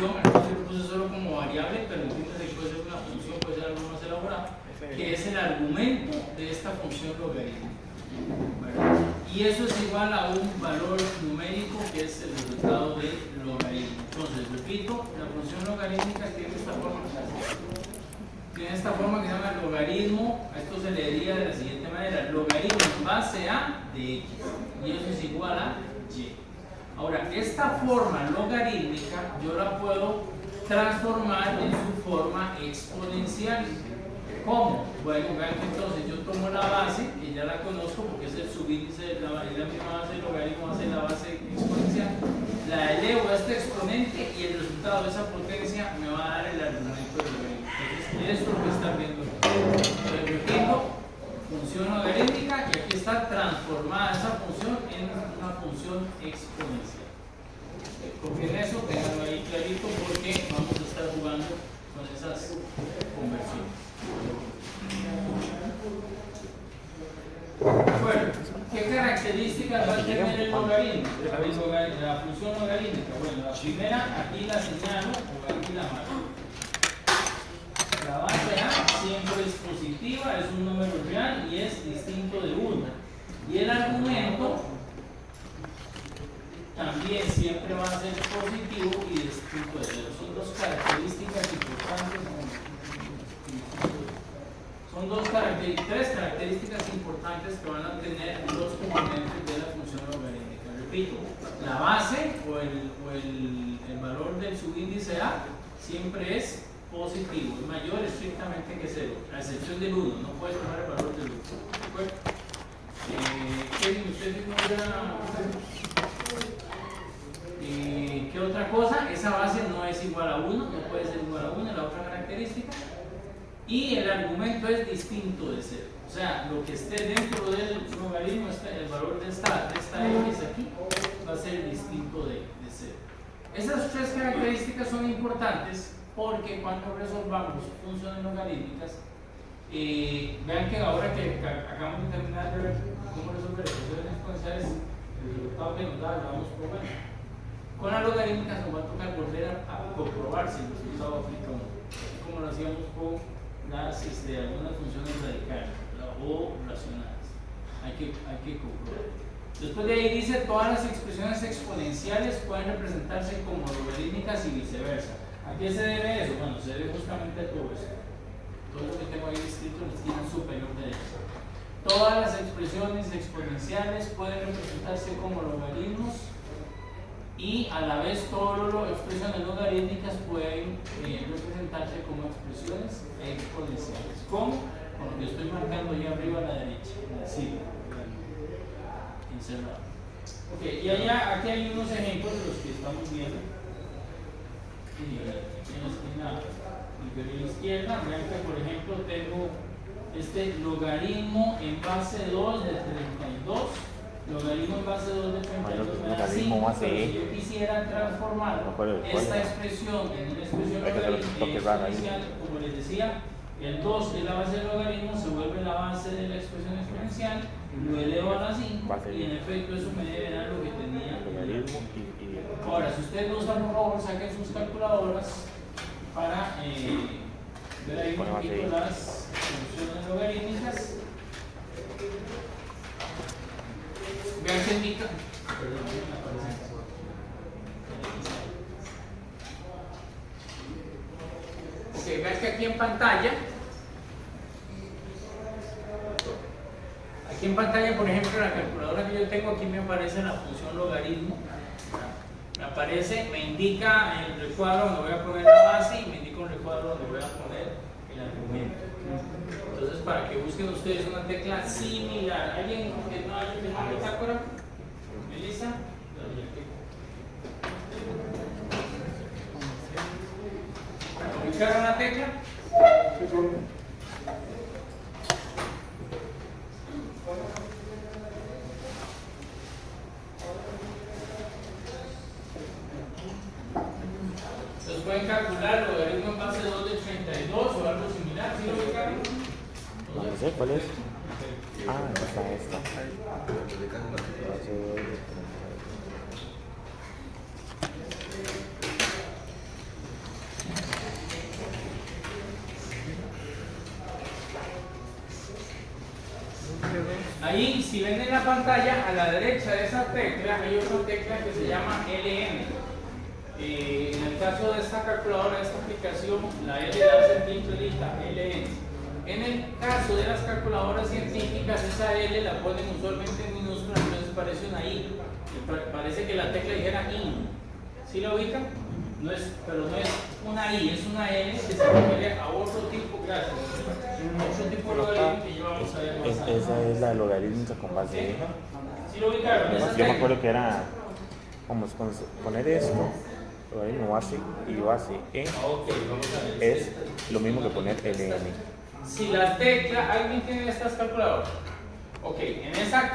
función, aquí lo puse solo como variable, pero entiéndase que puede ser una función, puede ser algo más elaborado, que es el argumento de esta función logarítmica. ¿Verdad? Y eso es igual a un valor numérico que es el resultado del logaritmo. Entonces, repito, la función logarítmica tiene esta forma. Tiene esta forma que se llama logaritmo. Esto se leería de la siguiente manera: logaritmo en base a de x. Y eso es igual a y. Ahora, esta forma logarítmica yo la puedo transformar en su forma exponencial. ¿Cómo? Bueno, vean que entonces yo tomo la base, que ya la conozco porque es el subíndice, es la misma base del logaritmo, hace la base exponencial, la elevo a este exponente y el resultado de esa potencia me va a dar el argumento del logaritmo. Entonces, esto es lo que están viendo. Entonces, repito, función logarítmica, y aquí está transformada esa función en una función exponencial. Confíen en eso, tenganlo ahí clarito porque vamos a estar jugando con esas conversiones. Bueno, ¿qué características va a tener el logaritmo? La función logarítmica. Bueno, la primera, aquí la señalo, o aquí la marco. La base A siempre es positiva, es un número real y es distinto de 1. Y el argumento también siempre va a ser positivo y distinto de 0. Son dos características importantes. Son tres características importantes que van a tener los componentes de la función logarítmica. Repito, la base o el valor del subíndice A siempre es positivo, es mayor estrictamente que 0, a excepción del 1, no puedes tomar el valor del 1. ¿De acuerdo? ¿Qué otra cosa? Esa base no es igual a 1, no puede ser igual a 1, la otra característica. Y el argumento es distinto de 0. O sea, lo que esté dentro del logaritmo, el valor de esta x aquí, va a ser distinto de 0. Esas tres características son importantes porque cuando resolvamos funciones logarítmicas, vean que ahora que acabamos de terminar de ver cómo resolver funciones exponenciales, el resultado que nos da, lo vamos a probar. Con las logarítmicas nos va a tocar volver a comprobar si el resultado aplica o no, así como lo hacíamos con algunas funciones radicales o racionales. Hay que comprobar. Después de ahí dice: todas las expresiones exponenciales pueden representarse como logarítmicas y viceversa. ¿A qué se debe eso? Bueno, se debe justamente a todo eso. Todo lo que tengo ahí escrito en la esquina superior derecha. Todas las expresiones exponenciales pueden representarse como logaritmos y a la vez todas las expresiones logarítmicas pueden representarse como expresiones exponenciales. ¿Cómo? Con lo que estoy marcando ahí arriba a la derecha, en la sigla, encerrado. Ok, y aquí hay unos ejemplos de los que estamos viendo. En la esquina inferior izquierda, vean que por ejemplo tengo este logaritmo en base 2 de 32. Logaritmo en base 2 de 32 me da 5, pero si yo quisiera transformar esta expresión en una expresión exponencial, como les decía, el 2 que es la base del logaritmo se vuelve la base de la expresión exponencial, lo elevo a la 5 y en efecto eso me debe dar lo que tenía el logaritmo. Ahora, si ustedes gustan, por favor, saquen sus calculadoras para ver ahí un poquito las funciones logarítmicas. Vean que en mi caso, vean que aquí en pantalla, por ejemplo, la calculadora que yo tengo aquí me aparece la función logaritmo. Me aparece, me indica el recuadro donde voy a poner la base y me indica un recuadro donde voy a poner el argumento. Entonces, para que busquen ustedes una tecla similar. ¿Alguien que no haya firmado la bitácora? ¿Melissa? ¿Ubicaron la tecla? Entonces pueden calcular logaritmo en base 2 de 32 o algo similar. ¿Sí lo ubicaron? No sé cuál es. Ah, esta. Ahí, si ven en la pantalla, a la derecha de esa tecla hay otra tecla que se llama LN. En el caso de esta calculadora, de esta aplicación, la L la hacen bien clarita, LN. En el caso de las calculadoras científicas, esa L la ponen usualmente en minúscula, entonces parece una I. Parece que la tecla dijera IN. ¿Sí la ubican? No es, pero no es una I, es una L que se refiere a otro tipo, gracias, otro tipo de logaritmo que llevamos a ver más adelante. Esa es la logaritmo con base E. ¿Sí lo ubicaron? Yo me acuerdo que era, vamos a poner esto, logaritmo base y base E, Vamos a ver. es lo mismo que poner LN. Si la tecla, ¿alguien tiene estas calculadoras? Ok, en esa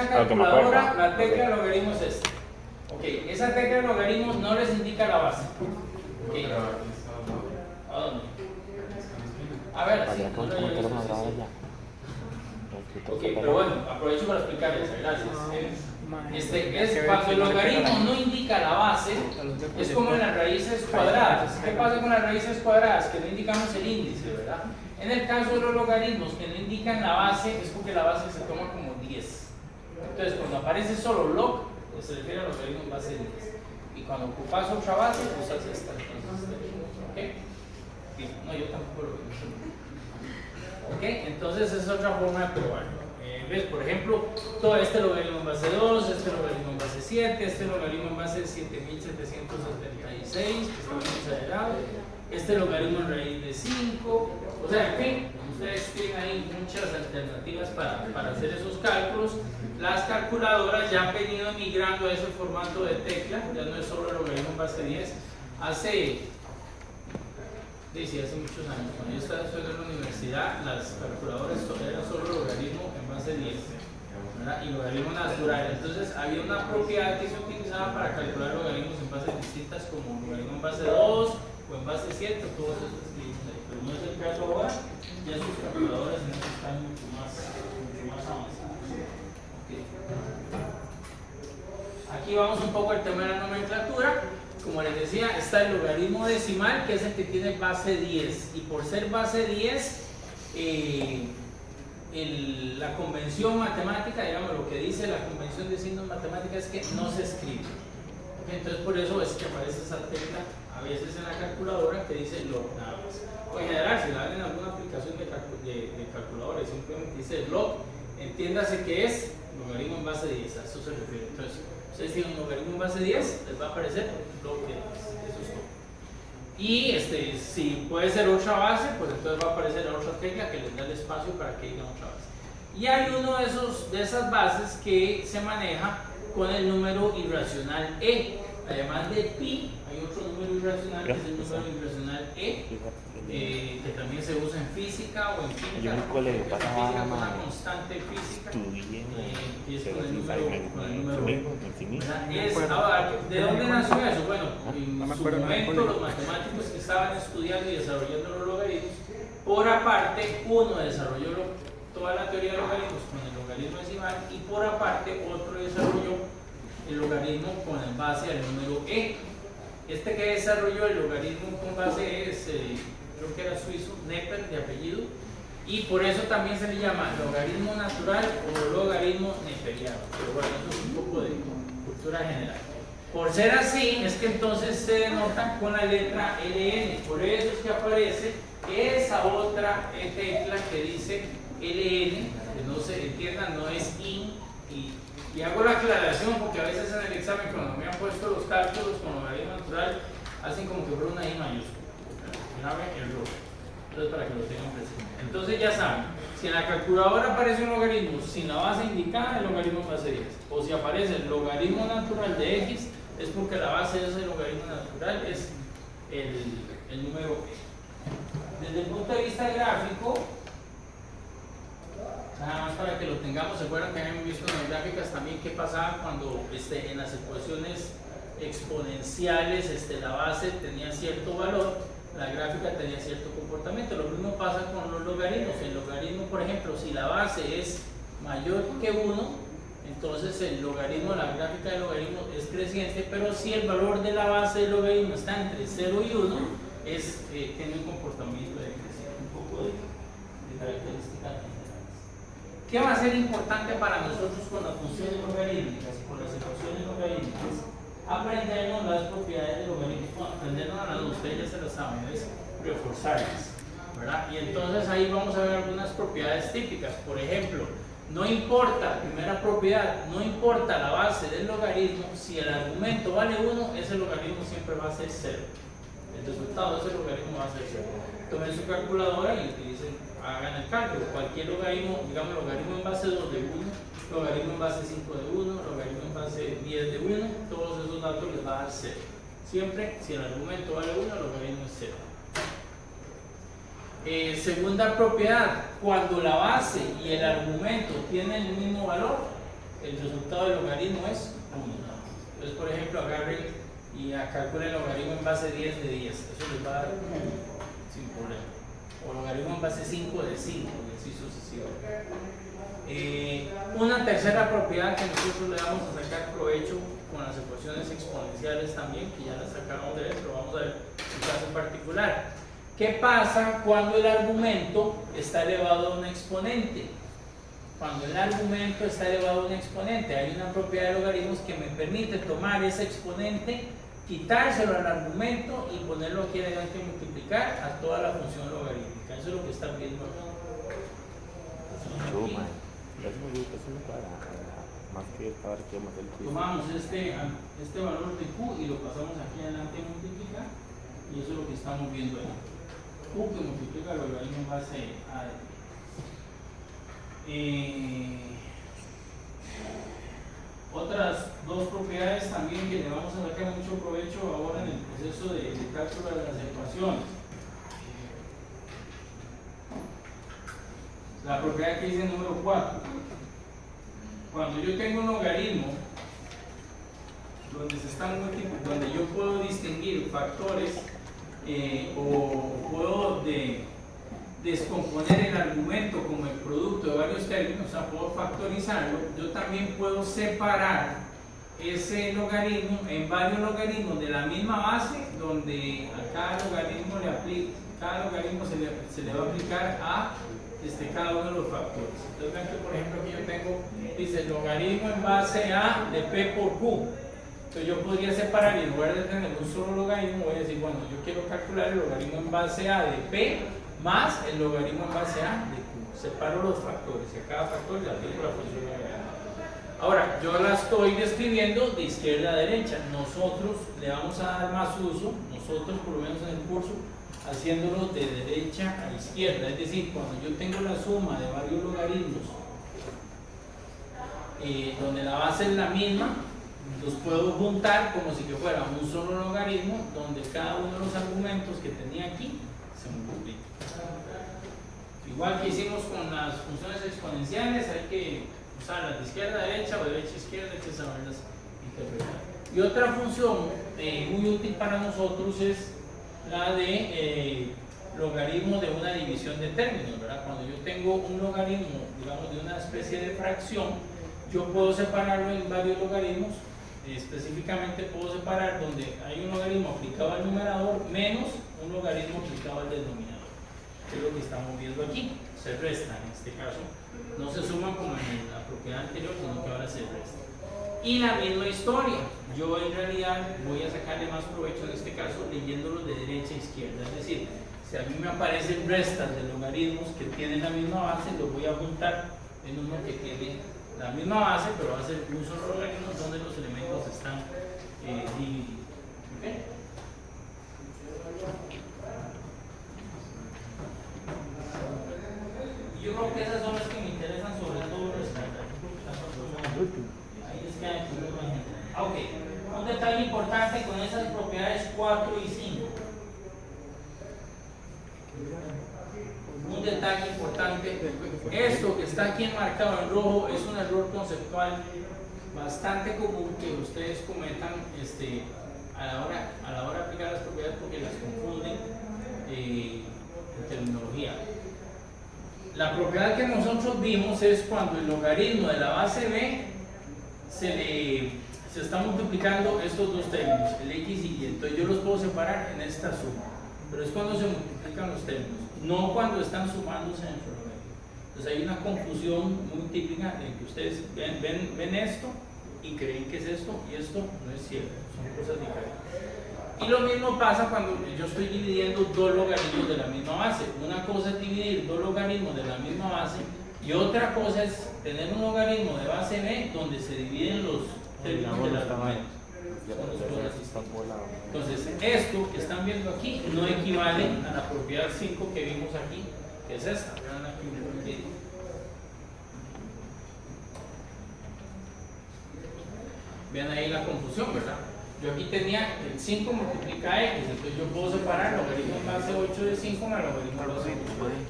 calculadora la tecla de logaritmo es esta. Ok, esa tecla de logaritmo no les indica la base. Okay. ¿A dónde? A ver, sí, no lo he visto, Ok, pero bueno, aprovecho para explicarles, gracias. Es cuando el logaritmo no indica la base, es como en las raíces cuadradas. ¿Qué pasa con las raíces cuadradas? Que no indicamos el índice, ¿verdad? En el caso de los logaritmos que no indican la base, es porque la base se toma como 10. Entonces, cuando aparece solo log, pues se refiere a logaritmo base 10. Y cuando ocupas otra base, usas esta. ¿Ok? No, yo tampoco lo veo. ¿Ok? Entonces, esa es otra forma de probarlo. ¿Ves? Por ejemplo, todo este logaritmo en base 2, este logaritmo en base 7, este logaritmo en base 7776, que está muy exagerado, este logaritmo en raíz de 5, o sea, en fin, ustedes tienen ahí muchas alternativas para hacer esos cálculos. Las calculadoras ya han venido migrando a ese formato de tecla, ya no es solo el logaritmo en base 10. Hace muchos años, cuando yo estaba estudiando en la universidad, las calculadoras eran solo logaritmo en base 10, ¿verdad? Y logaritmo natural. Entonces había una propiedad que se utilizaba para calcular logaritmos en bases distintas, como logaritmo en base 2 o en base 7, todos esos que dicen ahí. Pero no es el caso ahora, ya sus calculadoras en eso están mucho más avanzadas. Okay. Aquí vamos un poco al tema de la nomenclatura. Como les decía, está el logaritmo decimal, que es el que tiene base 10. Y por ser base 10, la convención matemática, digamos lo que dice la convención de signos matemáticos es que no se escribe. Entonces por eso es que aparece esa tecla a veces en la calculadora que dice log nada más. O en general, si la ven en alguna aplicación de calculadora y simplemente dice log, entiéndase que es logaritmo en base 10, a eso se refiere. Entonces, ustedes tienen un logaritmo en base 10, les va a aparecer log de 10, eso es todo. Y si puede ser otra base, pues entonces va a aparecer la otra tecla que les da el espacio para que diga otra base. Y hay uno de esas bases que se maneja con el número irracional E. Además de pi, hay otro número irracional que es el número irracional E, que también se usa en física o en química. Yo en el colegio pasaba con una constante física. Y es con el número ¿de dónde nació eso? Bueno, en su momento los matemáticos que estaban estudiando y desarrollando los logaritmos, por aparte, uno desarrolló toda la teoría de logaritmos con el logaritmo decimal y por aparte otro desarrolló el logaritmo con el base al número E. Este que desarrolló el logaritmo con base E es, creo que era suizo, Neper de apellido, y por eso también se le llama logaritmo natural o logaritmo neperiano. Pero bueno, eso es un poco de cultura general. Por ser así, es que entonces se denota con la letra LN, por eso es que aparece esa otra tecla que dice LN, que no se entienda, no es IN. Y hago la aclaración porque a veces en el examen, cuando me han puesto los cálculos con logaritmo natural, hacen como que fuera una I mayúscula. Grave error. Entonces, para que lo tengan presente. Entonces, ya saben, si en la calculadora aparece un logaritmo sin la base indicada, el logaritmo es base 10. O si aparece el logaritmo natural de X, es porque la base de ese logaritmo natural es el número E. Desde el punto de vista gráfico, nada más para que lo tengamos, se acuerdan que habíamos visto en las gráficas también qué pasaba cuando en las ecuaciones exponenciales la base tenía cierto valor, la gráfica tenía cierto comportamiento. Lo mismo pasa con los logaritmos. El logaritmo, por ejemplo, si la base es mayor que 1, entonces el logaritmo, la gráfica del logaritmo es creciente, pero si el valor de la base del logaritmo está entre 0 y 1, tiene un comportamiento decreciente, un poco de características generales. ¿Qué va a ser importante para nosotros con las funciones logarítmicas y con las ecuaciones logarítmicas? Aprendernos las propiedades del logaritmo. Bueno, aprendernos a las dos, ustedes ya se las saben, es reforzarlas, ¿verdad? Y entonces ahí vamos a ver algunas propiedades típicas. Por ejemplo, no importa, primera propiedad, no importa la base del logaritmo, si el argumento vale 1, ese logaritmo siempre va a ser 0. El resultado de ese logaritmo va a ser 0. Tomen su calculadora y utilicen, hagan el cálculo. Cualquier logaritmo, digamos logaritmo en base 2 de 1, logaritmo en base 5 de 1, logaritmo en base 10 de 1, todos esos datos les va a dar 0. Siempre, si el argumento vale 1, el logaritmo es 0. Segunda propiedad, cuando la base y el argumento tienen el mismo valor, el resultado del logaritmo es 1. Entonces, por ejemplo, agarren y calculen el logaritmo en base 10 de 10, eso les va a dar 1 sin problema. O logaritmo en base 5 de 5, y así sucesivamente. Una tercera propiedad que nosotros le vamos a sacar provecho con las ecuaciones exponenciales también, que ya las sacamos de ver, pero vamos a ver un caso particular. ¿Qué pasa cuando el argumento está elevado a un exponente? Cuando el argumento está elevado a un exponente, hay una propiedad de logaritmos que me permite tomar ese exponente, quitárselo al argumento y ponerlo aquí adelante y multiplicar a toda la función logarítmica. Eso es lo que están viendo aquí. Tomamos este valor de Q y lo pasamos aquí adelante y multiplicar, y eso es lo que estamos viendo ahí. Q que multiplica el logaritmo en base a de T. Otras dos propiedades también que le vamos a sacar mucho provecho ahora en el proceso de cálculo de las ecuaciones. La propiedad que dice número 4. Cuando yo tengo un logaritmo donde yo puedo distinguir factores o puedo descomponer el argumento como el producto de varios términos, o sea, puedo factorizarlo, yo también puedo separar ese logaritmo en varios logaritmos de la misma base, donde a cada logaritmo se le va a aplicar a cada uno de los factores. Entonces vean que por ejemplo aquí yo tengo, dice logaritmo en base a de P por Q. Entonces yo podría separar y en lugar de tener un solo logaritmo voy a decir, bueno, yo quiero calcular el logaritmo en base a de P más el logaritmo en base a de Q. Separo los factores y a cada factor le aplico la función logarítmica. Ahora, yo la estoy describiendo de izquierda a derecha. Nosotros le vamos a dar más uso, nosotros por lo menos en el curso, haciéndolo de derecha a izquierda. Es decir, cuando yo tengo la suma de varios logaritmos donde la base es la misma, los puedo juntar como si que fuera un solo logaritmo donde cada uno de los argumentos que tenía aquí se multiplica. Igual que hicimos con las funciones exponenciales, hay que usarlas de izquierda a derecha o de derecha a izquierda, hay que saberlas interpretar. Y otra función muy útil para nosotros es la de logaritmo de una división de términos, ¿verdad? Cuando yo tengo un logaritmo, digamos, de una especie de fracción, yo puedo separarlo en varios logaritmos. Específicamente puedo separar donde hay un logaritmo aplicado al numerador menos un logaritmo aplicado al denominador, que es lo que estamos viendo aquí. Se restan en este caso, no se suman como en la propiedad anterior, sino que ahora se restan. Y la misma historia, yo en realidad voy a sacarle más provecho en este caso leyéndolo de derecha a izquierda. Es decir, si a mí me aparecen restas de logaritmos que tienen la misma base, los voy a juntar en uno que tiene la misma base, pero va a ser un solo logaritmo donde los elementos están divididos. ¿Okay? Yo creo que esas son las que me interesan sobre todo ahí es que hay ok, un detalle importante con esas propiedades 4 y 5. Un detalle importante, esto que está aquí enmarcado en rojo es un error conceptual bastante común que ustedes cometan a la hora de aplicar las propiedades, porque las confunden en terminología. La propiedad que nosotros vimos es cuando el logaritmo de la base b se está multiplicando estos dos términos, el x y y. Entonces yo los puedo separar en esta suma, pero es cuando se multiplican los términos, no cuando están sumándose dentro del logaritmo. Entonces hay una confusión muy típica en que ustedes ven esto y creen que es esto, y esto no es cierto, son cosas diferentes. Y lo mismo pasa cuando yo estoy dividiendo dos logaritmos de la misma base. Una cosa es dividir dos logaritmos de la misma base y otra cosa es tener un logaritmo de base b donde se dividen los términos del argumento. Entonces, esto que están viendo aquí no equivale a la propiedad 5 que vimos aquí, que es esta. Vean aquí un video. Vean ahí la confusión, ¿verdad? Yo aquí tenía el 5 multiplica x, entonces yo puedo separar el logaritmo en base 8 de 5 más el logaritmo en base 8 de x.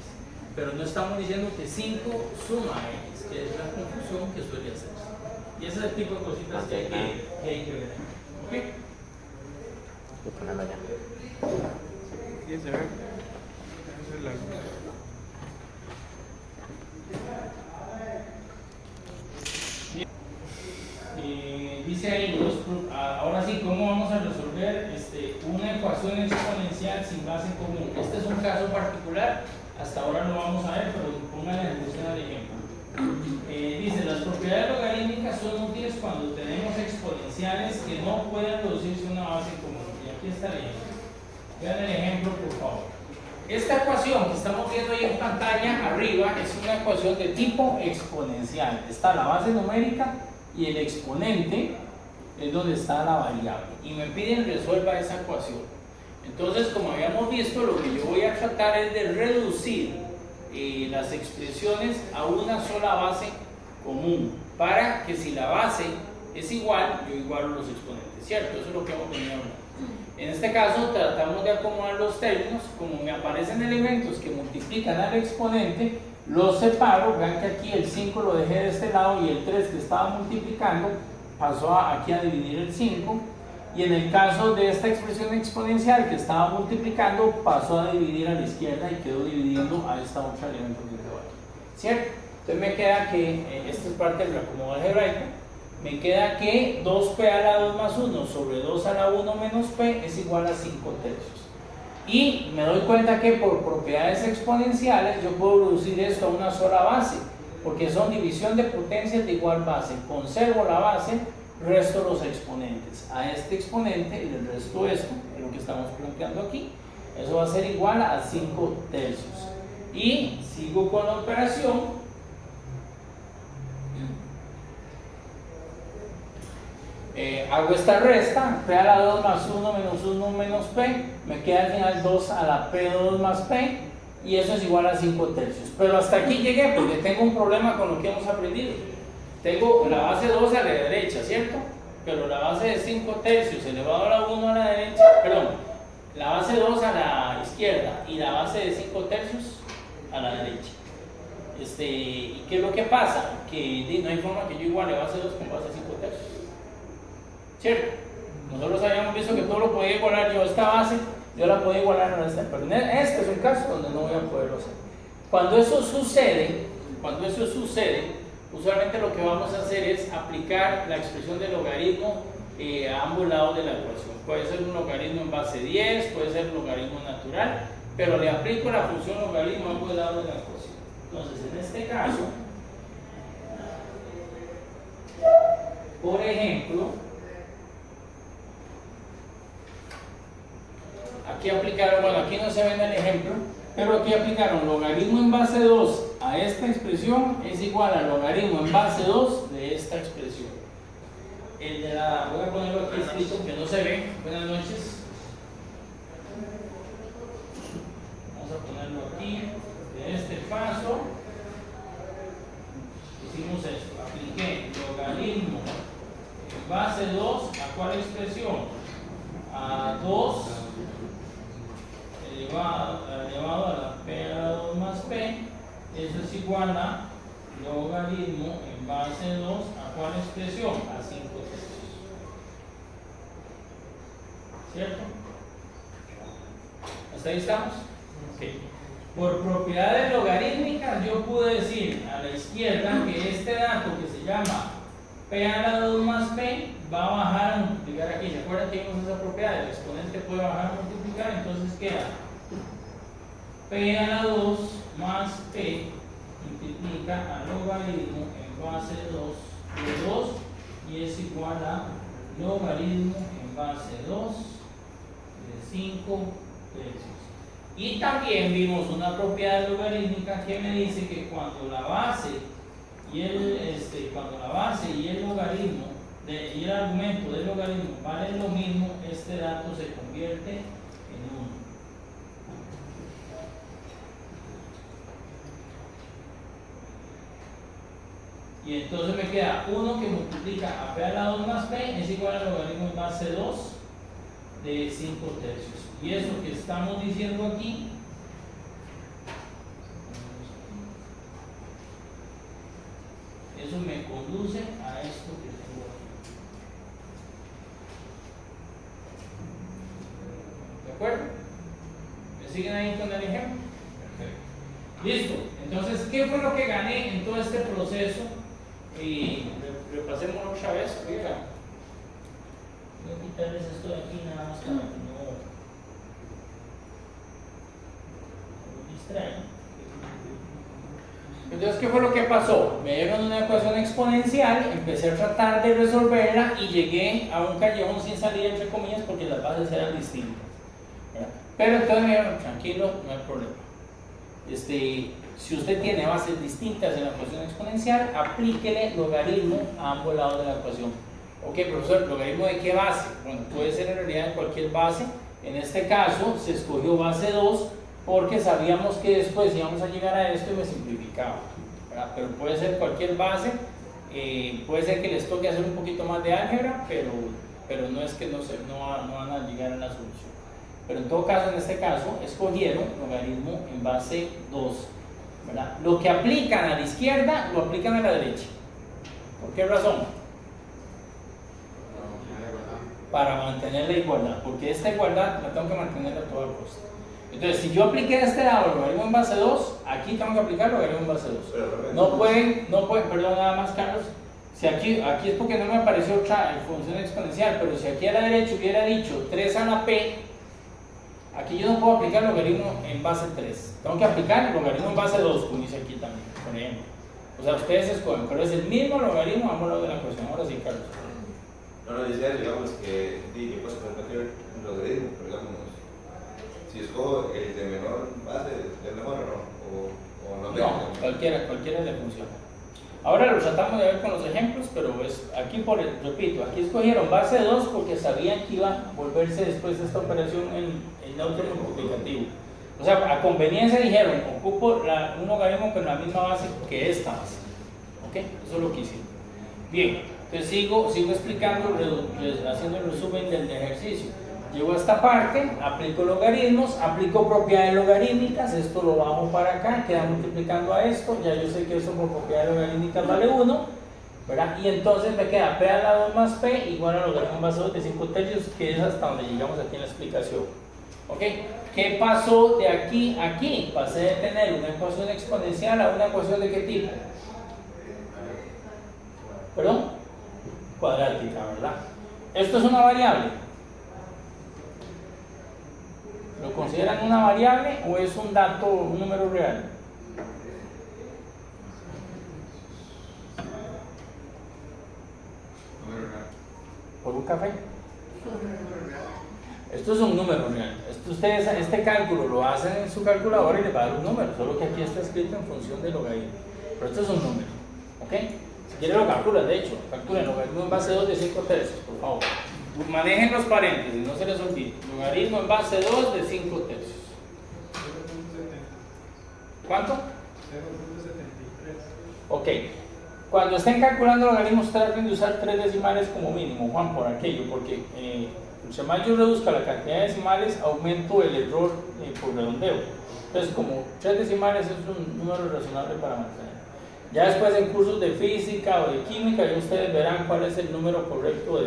Pero no estamos diciendo que 5 suma a x, que es la confusión que suele hacerse. Y ese es el tipo de cositas que hay que ver. ¿Ok? Voy a ponerla ya. Sí, se ve. Esa es la... Dice ahí, ahora sí, ¿cómo vamos a resolver una ecuación exponencial sin base común? Este es un caso particular, hasta ahora lo vamos a ver, pero pongan la atención al ejemplo. Dice, las propiedades logarítmicas son útiles cuando tenemos exponenciales que no pueden reducirse a una base común. Y aquí está el ejemplo. Vean el ejemplo, por favor. Esta ecuación que estamos viendo ahí en pantalla arriba es una ecuación de tipo exponencial. Está la base numérica y el exponente es donde está la variable. Y me piden resuelva esa ecuación. Entonces, como habíamos visto, lo que yo voy a tratar es de reducir las expresiones a una sola base común, para que si la base es igual, yo igualo los exponentes, ¿cierto? Eso es lo que hemos venido hablando. En este caso tratamos de acomodar los términos. Como me aparecen elementos que multiplican al exponente, los separo. Vean que aquí el 5 lo dejé de este lado y el 3 que estaba multiplicando pasó aquí a dividir el 5, y en el caso de esta expresión exponencial que estaba multiplicando pasó a dividir a la izquierda y quedó dividiendo a esta otra elemento que quedó aquí, ¿cierto? Entonces me queda que, esta es parte del reacomodo algebraico, me queda que 2p a la 2 más 1 sobre 2 a la 1 menos p es igual a 5 tercios. Y me doy cuenta que por propiedades exponenciales yo puedo reducir esto a una sola base, porque son división de potencias de igual base. Conservo la base, resto los exponentes. A este exponente le resto esto, es lo que estamos planteando aquí. Eso va a ser igual a 5 tercios. Y sigo con la operación. Hago esta resta, p a la 2 más 1 menos 1 menos p, me queda al final 2 a la p2 más p, y eso es igual a 5 tercios. Pero hasta aquí llegué porque tengo un problema con lo que hemos aprendido. Tengo la base 2 a la derecha, ¿cierto? Pero la base de 5 tercios elevado a la 1 a la derecha, perdón, la base 2 a la izquierda y la base de 5 tercios a la derecha. ¿Y qué es lo que pasa? Que no hay forma que yo iguale base 2 con base 5 tercios. ¿Cierto? Nosotros habíamos visto que todo lo podía igualar yo. Esta base yo la podía igualar a esta, pero este es un caso donde no voy a poderlo hacer. Cuando eso sucede, usualmente lo que vamos a hacer es aplicar la expresión de logaritmo a ambos lados de la ecuación. Puede ser un logaritmo en base 10, puede ser un logaritmo natural, pero le aplico la función logaritmo a ambos lados de la ecuación. Entonces, en este caso, por ejemplo, aquí aplicaron, bueno, aquí no se ve en el ejemplo, pero aquí aplicaron logaritmo en base 2 a esta expresión es igual al logaritmo en base 2 de esta expresión. El de la, voy a ponerlo aquí escrito que no se ve. Buenas noches. Vamos a ponerlo aquí. De este paso hicimos esto. Apliqué logaritmo en base 2 a cuál expresión? A 2 elevado a la p a la 2 más p, eso es igual a logaritmo en base 2 a cuál expresión? A 5 tercios. ¿Cierto? ¿Hasta ahí estamos? Okay. Por propiedades logarítmicas yo pude decir a la izquierda que este dato que se llama p a la 2 más p va a bajar a multiplicar aquí. ¿Se acuerdan que vimos esa propiedad? El exponente puede bajar a multiplicar, entonces queda p a la 2 más p multiplica al logaritmo en base 2 de 2 y es igual a logaritmo en base 2 de 5 tercios. Y también vimos una propiedad logarítmica que me dice que cuando la base y el logaritmo y el argumento del logaritmo valen lo mismo, este dato se convierte en 1. Y entonces me queda 1 que multiplica a p a la 2 más p es igual al logaritmo en base 2 de 5 tercios. Y eso que estamos diciendo aquí eso me conduce a esto que tengo aquí. ¿De acuerdo? ¿Me siguen ahí con el ejemplo? Perfecto. Listo. Entonces, ¿qué fue lo que gané en todo este proceso? Y repasemos otra vez. Oiga, voy a quitarles esto de aquí nada más para que no me distraigan. Entonces, ¿qué fue lo que pasó? Me dieron una ecuación exponencial, empecé a tratar de resolverla y llegué a un callejón sin salida, entre comillas, porque las bases eran distintas, ¿verdad? Pero entonces me dijeron, tranquilo, no hay problema. Si usted tiene bases distintas en la ecuación exponencial, aplíquele logaritmo a ambos lados de la ecuación. Ok, profesor, ¿logaritmo de qué base? Bueno, puede ser en realidad en cualquier base. En este caso se escogió base 2 porque sabíamos que después íbamos a llegar a esto y me simplificaba, ¿verdad? Pero puede ser cualquier base, puede ser que les toque hacer un poquito más de álgebra, pero no es que no van a llegar a la solución. Pero en todo caso, en este caso, escogieron logaritmo en base 2, ¿verdad? Lo que aplican a la izquierda, lo aplican a la derecha. ¿Por qué razón? Para mantener la igualdad, porque esta igualdad la tengo que mantener a toda costa. Entonces, si yo apliqué a este lado logaritmo en base 2, aquí tengo que aplicar logaritmo en base 2. No pueden, perdón, nada más, Carlos. Si aquí es porque no me apareció otra función exponencial, pero si aquí a la derecha hubiera dicho 3 a la p, aquí yo no puedo aplicar logaritmo en base 3. Tengo que aplicar logaritmo en base 2, como dice aquí también, por ejemplo. O sea, ustedes escogen, pero es el mismo logaritmo a ambos lados de la ecuación. Ahora sí, Carlos. No, decía, digamos, que pues cualquier logaritmo, pero digamos, si escojo el de menor base, ¿es mejor o no? No, cualquiera le funciona. Ahora lo tratamos de ver con los ejemplos, pero aquí repito, aquí escogieron base 2 porque sabían que iba a volverse después de esta operación en neutro multiplicativo. O sea, a conveniencia dijeron, ocupo un logaritmo con la misma base que esta base. ¿Ok? Eso es lo que hicimos. Bien, entonces sigo explicando, haciendo el resumen del ejercicio. Llego a esta parte, aplico logaritmos, aplico propiedades logarítmicas, esto lo bajo para acá, queda multiplicando a esto, ya yo sé que esto por propiedades logarítmicas vale 1, ¿verdad? Y entonces me queda p a la 2 más p igual a logaritmo en base 2 de 5 tercios, que es hasta donde llegamos aquí en la explicación. ¿Ok? ¿Qué pasó de aquí a aquí? Pasé de tener una ecuación exponencial a una ecuación de qué tipo? ¿Perdón? Cuadrática, ¿verdad? Esto es una variable. ¿Lo consideran una variable o es un dato, un número real? ¿Por un café? Esto es un número real. Ustedes este cálculo lo hacen en su calculadora y les va a dar un número, solo que aquí está escrito en función de logaritmo. Pero esto es un número, ¿ok? Si quieren lo calculan, de hecho, calculen logaritmo en base 2 de 5 tercios, por favor. Manejen los paréntesis, no se les olvide. Logaritmo en base 2 de 5 tercios. ¿Cuánto? 0.73. Ok. Cuando estén calculando logaritmos, traten de usar 3 decimales como mínimo, Juan, por aquello, porque entre más yo reduzca la cantidad de decimales, aumento el error por redondeo. Entonces, como 3 decimales es un número razonable para mantener. Ya después en cursos de física o de química, ya ustedes verán cuál es el número correcto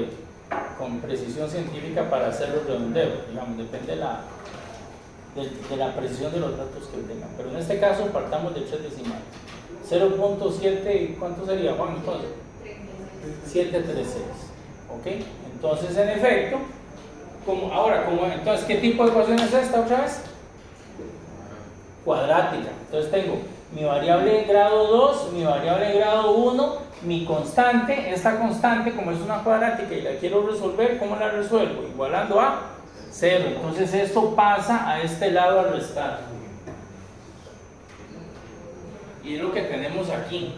con precisión científica para hacer los redondeos, digamos, depende de la precisión de los datos que tengan. Pero en este caso partamos de 3 decimales. 0.7, ¿cuánto sería, Juan? Entonces, 736. ¿Ok? Entonces, en efecto, entonces, ¿qué tipo de ecuación es esta otra vez? Cuadrática. Entonces tengo mi variable de grado 2, mi variable de grado 1, mi constante. Esta constante, como es una cuadrática y la quiero resolver, ¿cómo la resuelvo? Igualando a 0. Entonces esto pasa a este lado a restar. Y es lo que tenemos aquí.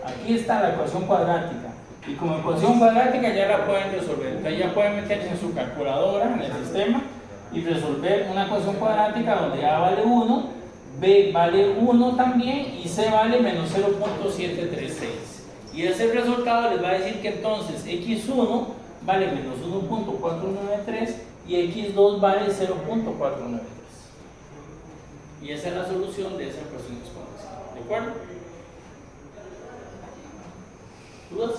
Aquí está la ecuación cuadrática. Y como ecuación cuadrática ya la pueden resolver. Entonces ya pueden meterse en su calculadora, en el sistema, y resolver una ecuación cuadrática donde A vale 1, B vale 1 también y C vale menos 0.736. Y ese resultado les va a decir que entonces X1 vale menos 1.493 y X2 vale 0.493. Y esa es la solución de esa ecuación exponencial. ¿De acuerdo? ¿Dudas?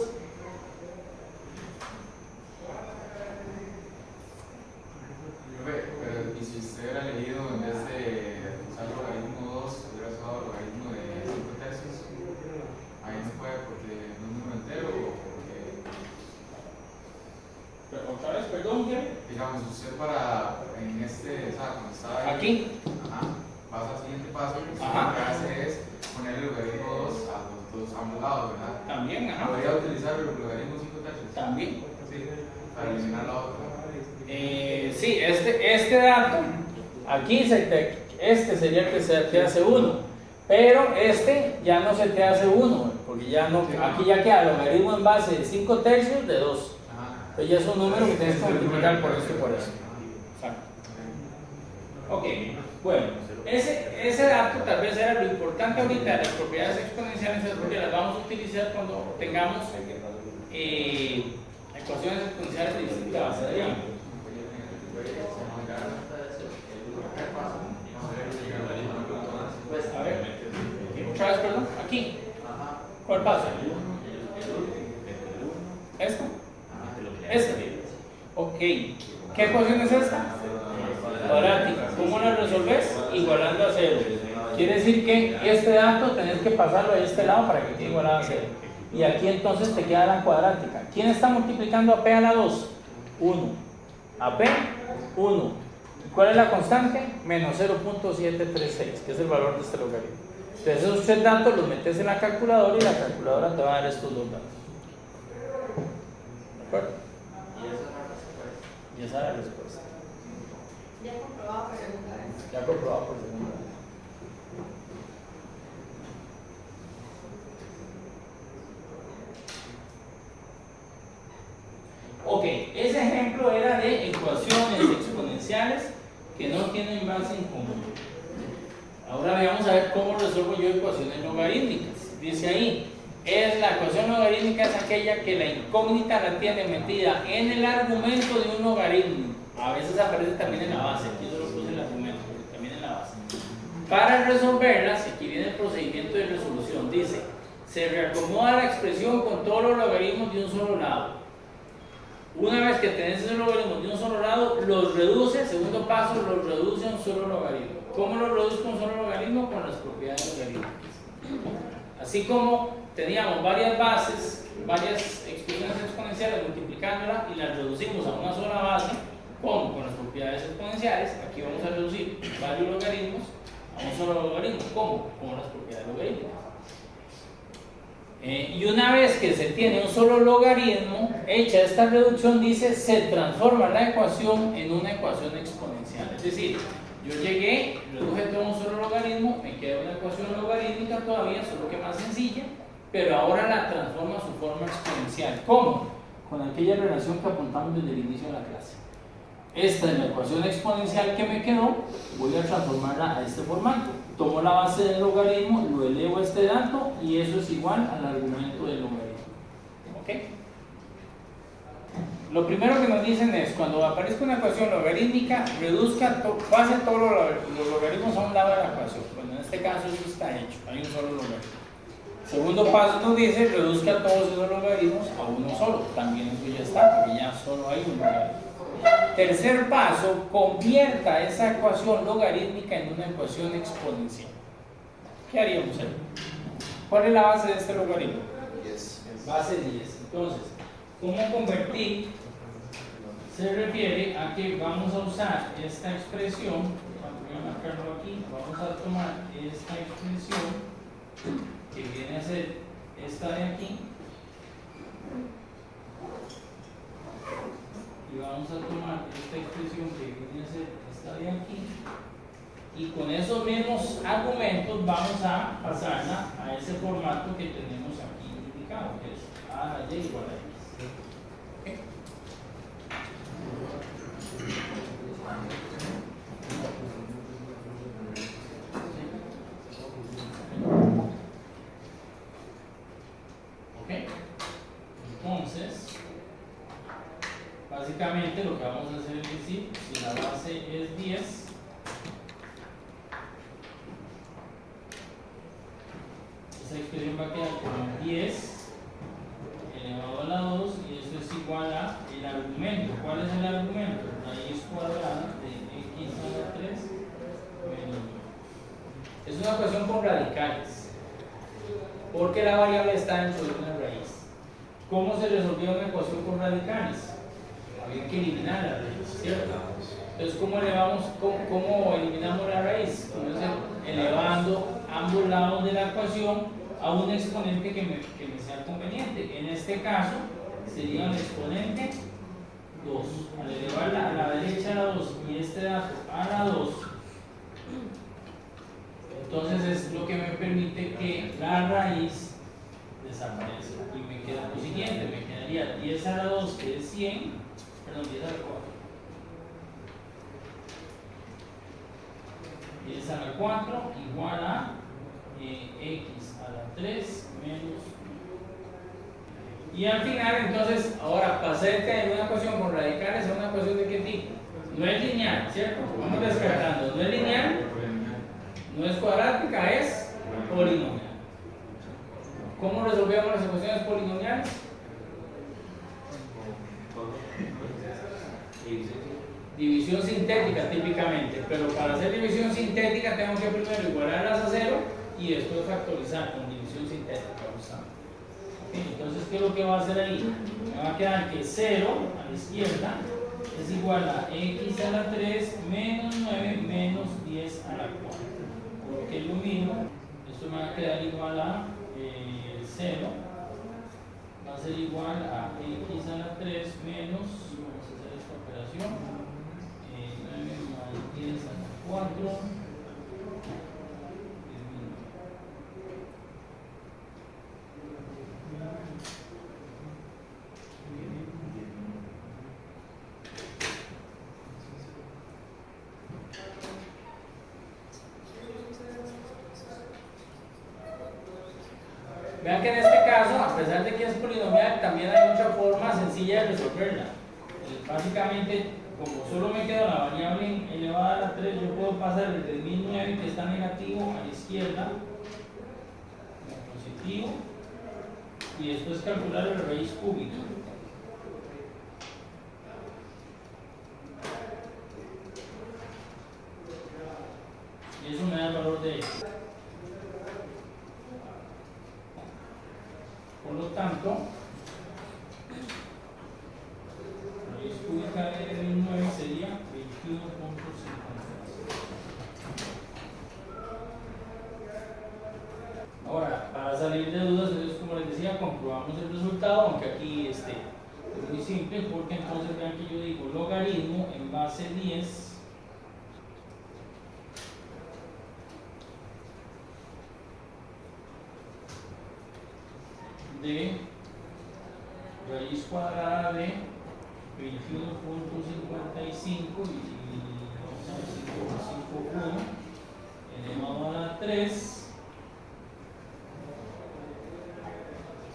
Pero, ¿y si usted hubiera elegido en vez de usar logaritmo 2, hubiera usado logaritmo de 5 tercios? Ahí no puede porque no es un número entero o porque... Pero otra vez, perdón, ¿qué? Digamos, usted para, en este, o sea, cuando estaba ahí, Aquí. ajá, pasa al siguiente paso, lo que hace es poner el logaritmo 2 a los dos ambos lados, ¿verdad? También, ajá. ¿Podría utilizar el logaritmo 5 tercios? También. Sí, para eliminar la otra. Sí, este dato, aquí este sería el que se te hace 1, pero este ya no se te hace 1, porque ya no, aquí ya queda logaritmo en base de 5 tercios de 2. Entonces ya es un número que tienes que multiplicar por esto y por eso. Exacto. Ok, bueno, ese dato tal vez era lo importante ahorita de las propiedades exponenciales, es porque las vamos a utilizar cuando tengamos ecuaciones exponenciales de distinta base de diámetro. A ver, otra vez, perdón, aquí. ¿Cuál paso? ¿Esta? ¿Esta? Ok. ¿Qué ecuación es esta? Cuadrática. ¿Cómo la resolves? Igualando a 0. Quiere decir que este dato tenés que pasarlo a este lado para que quede igualado a 0. Y aquí entonces te queda la cuadrática. ¿Quién está multiplicando a P a la 2? 1. A P, 1. ¿Cuál es la constante? Menos 0.736, que es el valor de este logaritmo. Entonces esos 3 datos los metes en la calculadora y la calculadora te va a dar estos 2 datos. ¿De acuerdo? Y esa es la respuesta. Ya comprobado por segunda vez. Ya comprobado por segunda vez. Ok, ese ejemplo era de ecuaciones exponenciales que no tienen base en común. Ahora vamos a ver cómo resuelvo yo ecuaciones logarítmicas. Dice ahí, la ecuación logarítmica es aquella que la incógnita la tiene metida en el argumento de un logaritmo. A veces aparece también en la base, aquí yo lo puse en el argumento, pero también en la base. Para resolverlas, aquí viene el procedimiento de resolución. Dice, se reacomoda la expresión con todos los logaritmos de un solo lado. Una vez que tenés esos logaritmos de un solo lado, los reduce, segundo paso, los reduce a un solo logaritmo. ¿Cómo los reduzco a un solo logaritmo? Con las propiedades logarítmicas. Así como teníamos varias bases, varias expresiones exponenciales multiplicándolas y las reducimos a una sola base, ¿cómo? Con las propiedades exponenciales. Aquí vamos a reducir varios logaritmos a un solo logaritmo. ¿Cómo? Con las propiedades logarítmicas. Y una vez que se tiene un solo logaritmo, hecha esta reducción, dice, se transforma la ecuación en una ecuación exponencial. Es decir, yo llegué, reduje todo un solo logaritmo, me queda una ecuación logarítmica todavía, solo que más sencilla, pero ahora la transforma a su forma exponencial. ¿Cómo? Con aquella relación que apuntamos desde el inicio de la clase. Esta es la ecuación exponencial que me quedó, voy a transformarla a este formato. Tomo la base del logaritmo, lo elevo a este dato y eso es igual al argumento del logaritmo. ¿Ok? Lo primero que nos dicen es, cuando aparezca una ecuación logarítmica, pase todos los logaritmos a un lado de la ecuación. Bueno, en este caso eso está hecho, hay un solo logaritmo. Segundo paso nos dice, reduzca todos esos logaritmos a uno solo. También eso ya está, porque ya solo hay un logaritmo. Tercer paso, convierta esa ecuación logarítmica en una ecuación exponencial. ¿Qué haríamos ahí? ¿Cuál es la base de este logaritmo? 10. Base 10. Entonces, ¿cómo convertir? Se refiere a que vamos a usar esta expresión, voy a marcarlo aquí, vamos a tomar esta expresión que viene a ser esta de aquí, y vamos a tomar esta expresión que viene a ser esta de aquí, y con esos mismos argumentos vamos a pasarla a ese formato que tenemos aquí indicado, que es a la y igual a x. Ok, entonces básicamente lo que vamos a hacer es decir, si la base es 10, esa expresión va a quedar como 10 elevado a la 2, y eso es igual a el argumento. ¿Cuál es el argumento? Raíz cuadrada de x a la 3 menos 9. Es una ecuación con radicales, porque la variable está dentro de una raíz. ¿Cómo se resolvió una ecuación con radicales? Había que eliminar la raíz, ¿cierto? Entonces, ¿cómo eliminamos la raíz? Entonces, elevando ambos lados de la ecuación a un exponente que me sea conveniente. En este caso, sería un exponente 2. Al elevarla a la derecha a la 2 y este dato a la 2, entonces es lo que me permite que la raíz desaparezca. Y me queda lo siguiente, me quedaría 10 a la 2, que es 100, perdón, 10 a la 4. 10 a la 4 igual a x a la 3 menos. Y al final, entonces, ahora pasé de una ecuación con radicales a una ecuación de qué tipo. No es lineal, ¿cierto? Vamos descartando. No es lineal, no es cuadrática, es polinomial. ¿Cómo resolvíamos las ecuaciones polinomiales? División sintética típicamente, pero para hacer división sintética tengo que primero igualarlas a 0 y después factorizar con división sintética. Okay, entonces, ¿qué es lo que va a hacer ahí? Me va a quedar que 0 a la izquierda es igual a x a la 3 menos 9 menos 10 a la 4. Porque es lo mismo, esto me va a quedar igual a 0, va a ser igual a x a la 3 menos, vamos a hacer esta operación, 9 más 10 a la 4. Vean que en este caso, a pesar de que es polinomial, también hay mucha forma sencilla de resolverla. Básicamente, como solo me queda la variable elevada a la 3, yo puedo pasar desde el 1009, que está negativo, a la izquierda, como positivo, y después calcular la raíz cúbica. Y eso me da el valor de x. Por lo tanto, la raíz cúbica de 1009 sería 21.53. Ahora, para salir de dudas, entonces, como les decía, comprobamos el resultado, aunque aquí es muy simple, porque entonces vean que yo digo logaritmo en base 10 de raíz cuadrada de 21.55 y 5.1 elevado a la 3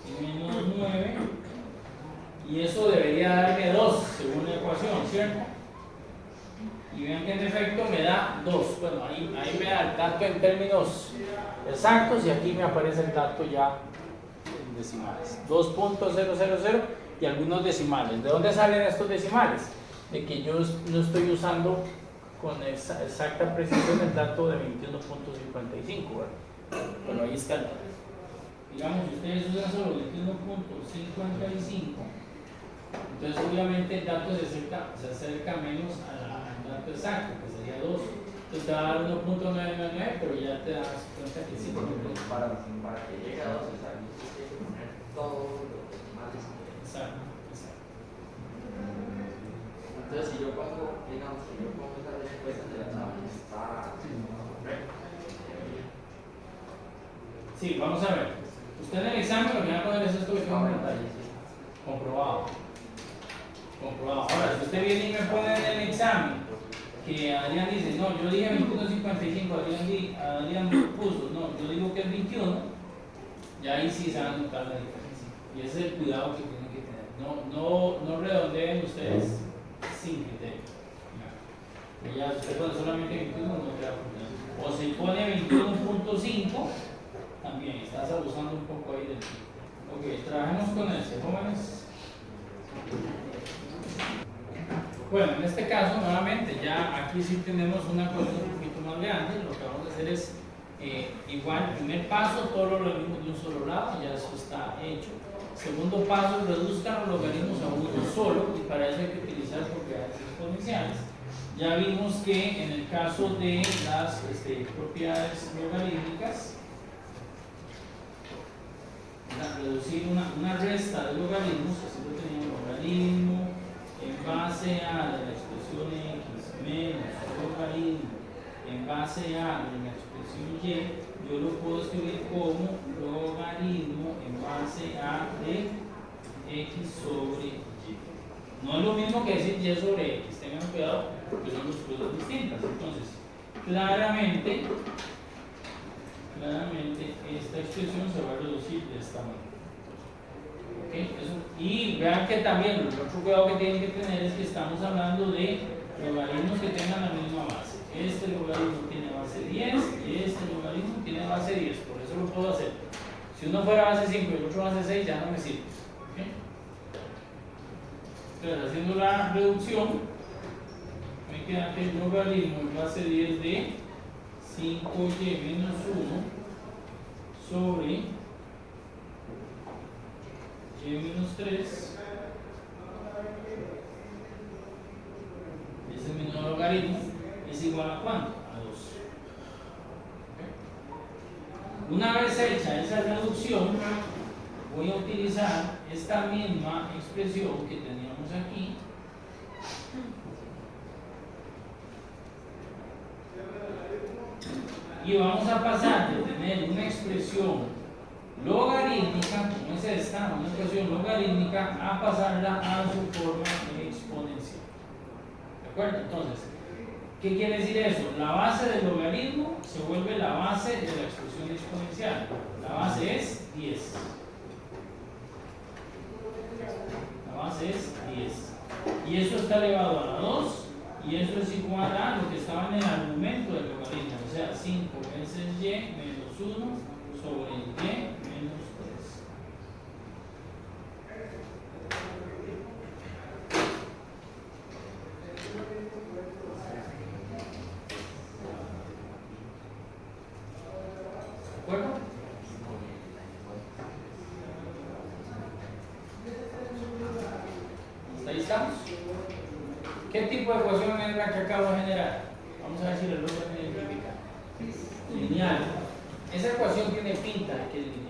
y menos 9, y eso debería darme 2 según la ecuación, ¿cierto? Y vean que en efecto me da 2. Bueno, ahí me da el dato en términos exactos y aquí me aparece el dato ya decimales, 2.000 y algunos decimales. ¿De dónde salen estos decimales? De que yo no estoy usando con exacta precisión el dato de 21.55, ¿verdad? Bueno, ahí está el dato. Digamos, si ustedes usan solo 21.55, entonces obviamente el dato se acerca menos al dato exacto, que sería 2. Entonces te va a dar 1.999, pero ya te das cuenta que Sí, 5 porque puntos. para que llegue a 2 exactos hay que poner todos los decimales. Exacto, exacto. Entonces, si yo pongo, digamos, si yo pongo esa respuesta de la tabla, está correcto. Sí, vamos a ver. Usted en el examen lo que va a poner es esto que tengo en pantalla. Sí. Comprobado. Comprobado. Ahora, si usted viene y me pone en el examen que Adrián dice, no, yo dije 21.55, Adrián puso, no, yo digo que es 21, ya ahí sí se va a notar la diferencia. Y ese es el cuidado que tienen que tener. No redondeen ustedes sin criterio. Ya, si usted pone solamente 21, no queda funcionando. O si pone 21.5, también estás abusando un poco ahí del tiempo. Ok, trabajemos con ese, jóvenes. Bueno, en este caso, nuevamente, ya aquí sí tenemos una cuestión un poquito más grande. Lo que vamos a hacer es, igual, primer paso, todos los logaritmos de un solo lado, ya eso está hecho. Segundo paso, reduzcan los logaritmos a uno solo, y para eso hay que utilizar propiedades exponenciales. Ya vimos que en el caso de las propiedades logarítmicas, reducir una resta de logaritmos, así lo teníamos, logaritmo en base a de la expresión x menos logaritmo en base a de la expresión y, yo lo puedo escribir como logaritmo en base a de x sobre y. No es lo mismo que decir y sobre x, tengan cuidado porque son dos cosas distintas. Entonces, claramente esta expresión se va a reducir de esta manera. ¿Okay? Y vean que también el otro cuidado que tienen que tener es que estamos hablando de logaritmos que tengan la misma base. Este logaritmo tiene base 10 y este logaritmo tiene base 10, por eso lo puedo hacer. Si uno fuera base 5 y el otro base 6 ya no me sirve. ¿Okay? Entonces, haciendo la reducción, me queda que el logaritmo en base 10 de 5y menos 1 sobre y menos 3, ese mismo logaritmo es igual a ¿cuánto? A 2. ¿Okay? Una vez hecha esa reducción, voy a utilizar esta misma expresión que teníamos aquí y vamos a pasar de tener una expresión logarítmica, como es esta, una expresión logarítmica, a pasarla a su forma exponencial. ¿De acuerdo? Entonces, ¿qué quiere decir eso? La base del logaritmo se vuelve la base de la expresión exponencial. La base es 10. La base es 10. Y eso está elevado a la 2. Y eso es igual a lo que estaba en el argumento del logaritmo, o sea, 5 veces y menos 1 sobre y menos 3. ¿De acuerdo? ¿Hasta ahí estamos? ¿Qué tipo de ecuación es la que acabo de generar? Vamos a ver si lo logro identificar. Lineal. Esa ecuación tiene pinta de que es lineal.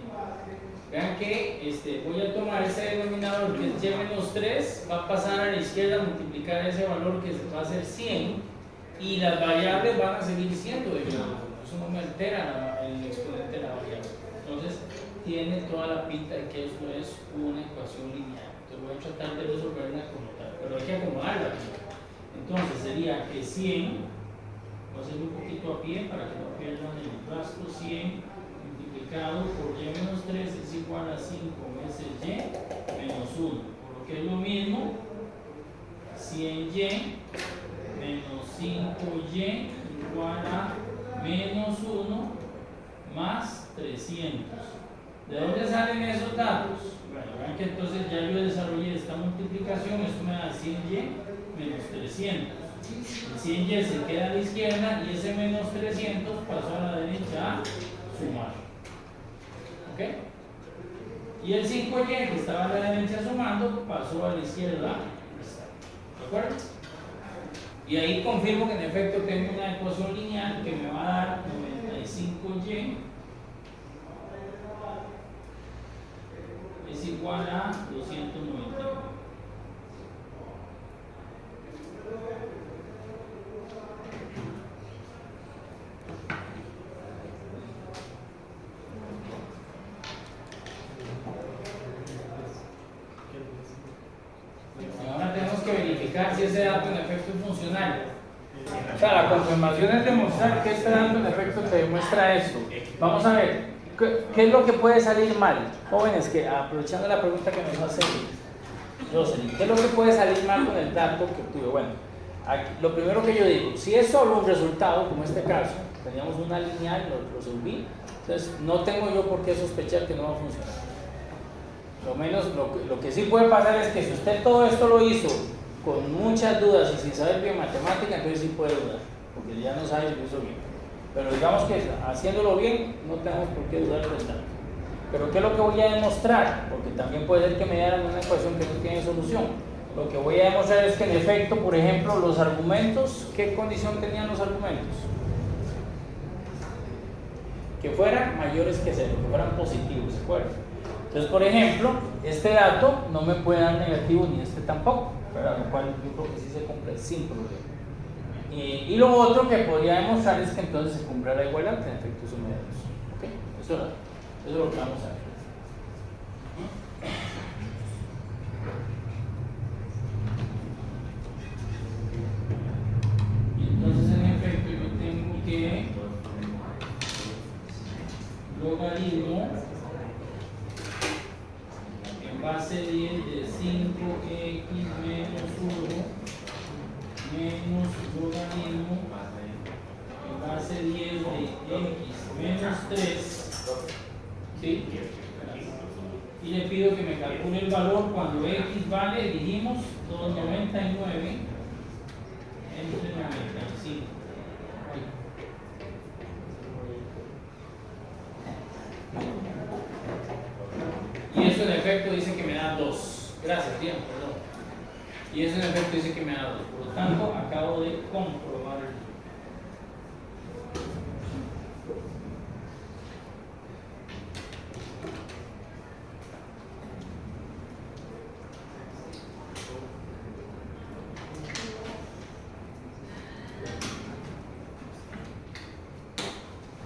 Vean que voy a tomar ese denominador que es y menos 3, va a pasar a la izquierda, multiplicar ese valor que va a ser 100 y las variables van a seguir siendo de grado 1. Eso no me altera el exponente de la variable. Entonces, tiene toda la pinta de que eso es una ecuación lineal. Entonces, voy a tratar de resolverla como tal, pero hay que acomodarla. Entonces sería que 100, voy a hacer un poquito a pie para que no pierdan el rastro, 100 multiplicado por y menos 3 es igual a 5 veces y menos 1, por lo que es lo mismo 100y menos 5y igual a menos 1 más 300. ¿De dónde salen esos datos? Bueno, vean que entonces ya yo desarrollé esta multiplicación, esto me da 100y menos 300. El 100y se queda a la izquierda y ese menos 300 pasó a la derecha a sumar. ¿Ok? Y el 5y que estaba a la derecha sumando pasó a la izquierda a restar. ¿De acuerdo? Y ahí confirmo que en efecto tengo una ecuación lineal que me va a dar 95y es igual a 291. Ahora tenemos que verificar si ese dato en efecto es funcional. O sea, la confirmación es demostrar que este dato en efecto te demuestra esto. Vamos a ver, ¿qué es lo que puede salir mal? Jóvenes, que aprovechando la pregunta que nos hace Jocelyn, ¿qué es lo que puede salir mal con el dato que obtuve? Bueno, aquí, lo primero que yo digo, si es solo un resultado, como este caso, teníamos una lineal, lo resolví, entonces no tengo yo por qué sospechar que no va a funcionar. Lo menos, lo que sí puede pasar es que si usted todo esto lo hizo con muchas dudas y sin saber bien matemática, entonces sí puede dudar, porque ya no sabe si lo hizo bien. Pero digamos que haciéndolo bien, no tenemos por qué dudar del dato. Pero ¿qué es lo que voy a demostrar? Porque también puede ser que me dieran una ecuación que no tiene solución. Lo que voy a demostrar es que en efecto, por ejemplo, los argumentos, ¿qué condición tenían los argumentos? Que fueran mayores que 0, que fueran positivos, ¿se acuerdan? Entonces, por ejemplo, este dato no me puede dar negativo ni este tampoco, ¿verdad? Lo cual yo creo que sí se cumple sin problema. Y lo otro que podría demostrar es que entonces se cumple la igualdad, que en efecto son medios. ¿Okay? Eso es lo que vamos a ver. Y entonces, en efecto, yo tengo que logaritmo en base 10 de 5x menos 1 menos logaritmo en base 10 de x menos 3, ¿sí? Y le pido que me calcule el valor cuando x vale, dijimos, 2,99 entre 95. Y eso en efecto dice que me da 2. Gracias, bien, perdón. Y eso en efecto dice que me da 2. Por lo tanto, acabo de comprobar el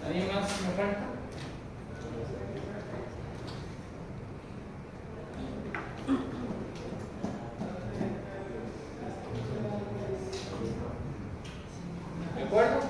¿alguien más me falta? ¿De acuerdo?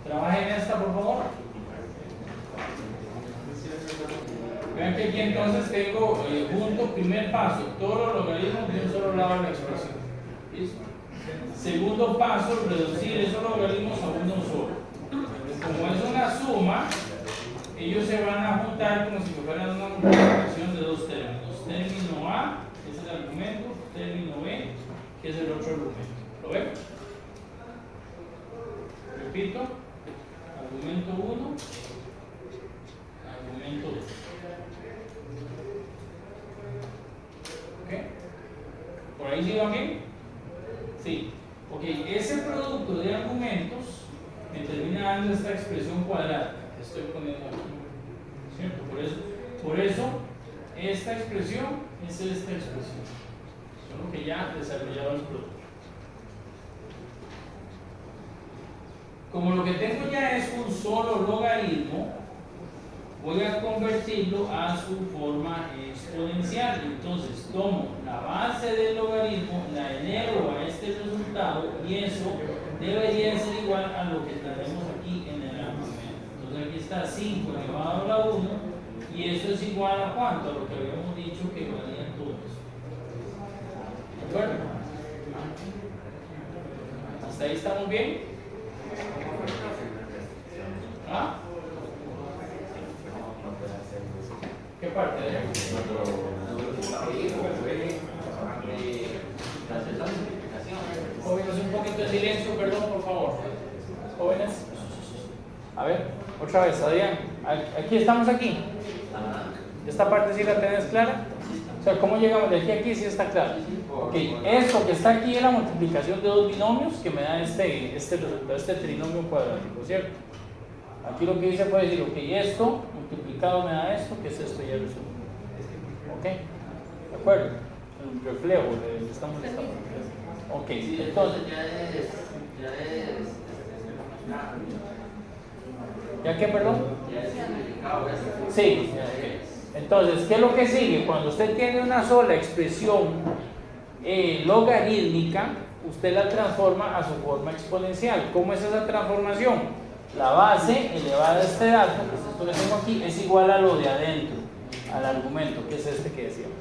Trabajen en esta, por favor. Vean que aquí entonces tengo junto, primer paso, todos los logaritmos de un solo lado de la expresión. ¿Listo? Segundo paso, reducir esos logaritmos a uno solo. Como es una suma, ellos se van a juntar como si fueran una multiplicación de dos términos. Término A, que es el argumento, término B, que es el otro argumento. ¿Lo ven? Repito. Argumento 1, argumento 2. ¿Ok? ¿Por ahí sí va bien? Sí. Ok, ese producto de argumentos me termina dando esta expresión cuadrada que estoy poniendo aquí. ¿Cierto? Por eso esta expresión es esta expresión. Solo que ya desarrollado el producto. Como lo que tengo ya es un solo logaritmo, voy a convertirlo a su forma exponencial. Entonces tomo la base del logaritmo, la elevo a este resultado y eso debería ser igual a lo que tenemos aquí en el argumento. Entonces aquí está 5 elevado a la 1 y eso es igual a ¿cuánto? A lo que habíamos dicho que valía todo eso. ¿De acuerdo? ¿Hasta ahí estamos bien? ¿Ah? ¿Qué parte de ahí? Jóvenes, un poquito de silencio, perdón, por favor. Jóvenes. A ver, otra vez, Adrián. Aquí estamos aquí. ¿Esta parte sí la tenés clara? O sea, ¿cómo llegamos de aquí a aquí? Sí está claro. Ok, esto que está aquí es la multiplicación de dos binomios que me da este resultado, este trinomio cuadrático, ¿cierto? Aquí lo que hice fue decir, ok, esto multiplicado me da esto, que es esto ya resuelto. Ok, ¿de acuerdo? El reflejo de esta multiplicación. Ok, entonces. ¿Ya qué, perdón? Sí, ok. Entonces, ¿qué es lo que sigue? Cuando usted tiene una sola expresión logarítmica, usted la transforma a su forma exponencial. ¿Cómo es esa transformación? La base elevada a este dato, que es esto que tengo aquí, es igual a lo de adentro, al argumento, que es este que decíamos.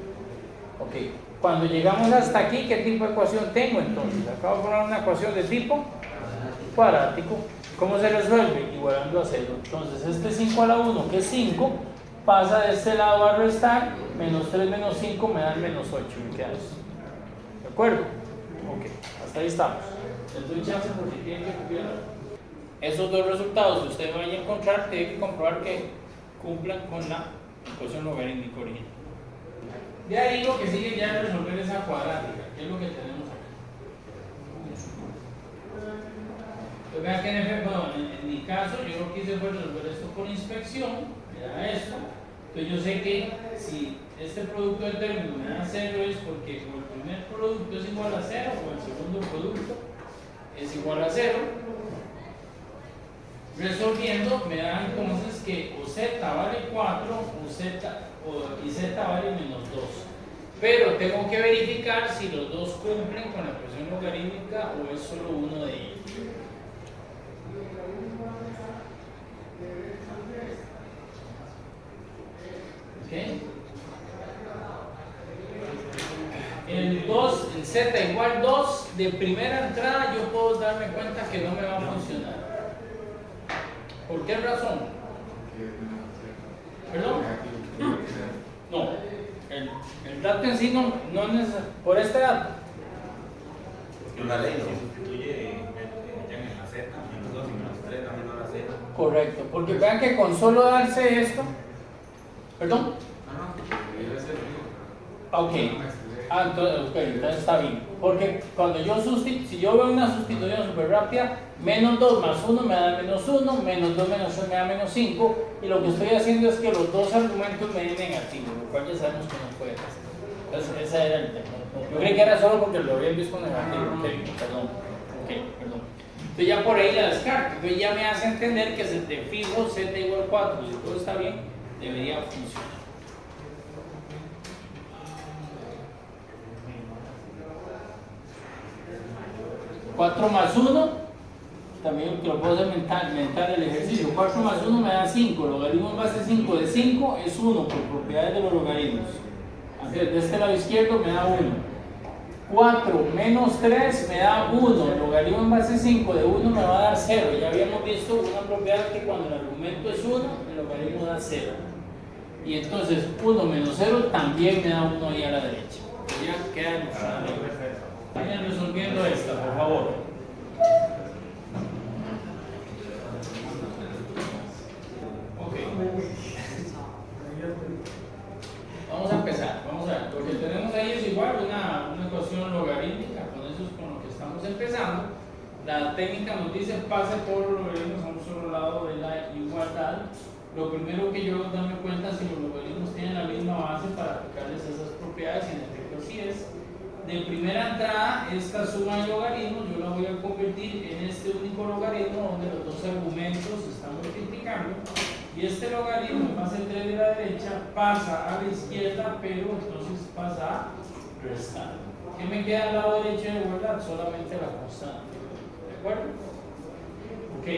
Ok, cuando llegamos hasta aquí, ¿qué tipo de ecuación tengo entonces? Acabo de poner una ecuación de tipo cuadrático. ¿Cómo se resuelve? Igualando a 0. Entonces, este 5 a la 1, que es 5, pasa de este lado a restar, menos 3 menos 5 me da el menos 8, me queda eso. ¿De acuerdo? Ok, hasta ahí estamos. Les doy chance por si tienen que copiar. Esos dos resultados que usted vaya a encontrar, tiene que comprobar que cumplan con la ecuación logarítmica original. De ahí lo que sigue ya es resolver esa cuadrática, que es lo que tenemos aquí. Entonces vean que en efecto, en mi caso, yo lo que hice fue resolver esto por inspección, me da esto. Entonces yo sé que si este producto de términos me da 0 es porque o el primer producto es igual a 0 o el segundo producto es igual a 0. Resolviendo me da entonces que o z vale 4 y z vale menos 2. Pero tengo que verificar si los dos cumplen con la expresión logarítmica o es solo uno de ellos. ¿Okay? El z igual 2 de primera entrada yo puedo darme cuenta que no me va a funcionar. ¿Por qué razón? ¿Perdón? No, el dato en sí no es necesario. Por este dato. La ley no sustituye en la z, menos 2 y menos 3, también no la z. Correcto, porque vean que con solo darse esto. ¿Perdón? Ok. Entonces está bien. Porque cuando si yo veo una sustitución súper rápida, menos 2 más 1 me da menos 1, menos 2 menos 1 me da menos 5, y lo que estoy haciendo es que los dos argumentos me den negativos, lo cual ya sabemos que no puede hacer. Entonces ese era el tema. Yo creí que era solo porque lo habían visto negativo. Perdón. Entonces ya por ahí la descarto. Entonces ya me hace entender que si te fijo z igual 4, si todo está bien, debería funcionar. ¿4 más 1? También lo puedo hacer mental el ejercicio. 4 más 1 me da 5. Logaritmo en base 5 de 5 es 1 por propiedades de los logaritmos. Así es, de este lado izquierdo me da 1. 4 menos 3 me da 1. Logaritmo en base 5 de 1 me va a dar 0. Ya habíamos visto una propiedad que cuando el argumento es 1, el logaritmo da 0. Y entonces 1 menos 0 también me da 1 ahí a la derecha. Ya queda ilustrada. Vayan resolviendo esta, por favor. Ok. Vamos a empezar. Vamos a ver. Lo que tenemos ahí es igual una ecuación logarítmica. Con eso es con lo que estamos empezando. La técnica nos dice pase por los logaritmos a un solo lado de la igualdad. Lo primero que yo darme cuenta es si los logaritmos tienen la misma base para aplicarles esas propiedades, y en efecto así es. De primera entrada, esta suma de logaritmos yo la voy a convertir en este único logaritmo donde los dos argumentos se están multiplicando, y este logaritmo en base 3 de la derecha pasa a la izquierda, pero entonces pasa a restar. ¿Qué me queda al lado derecho de igualdad? Solamente la constante. ¿De acuerdo? Ok.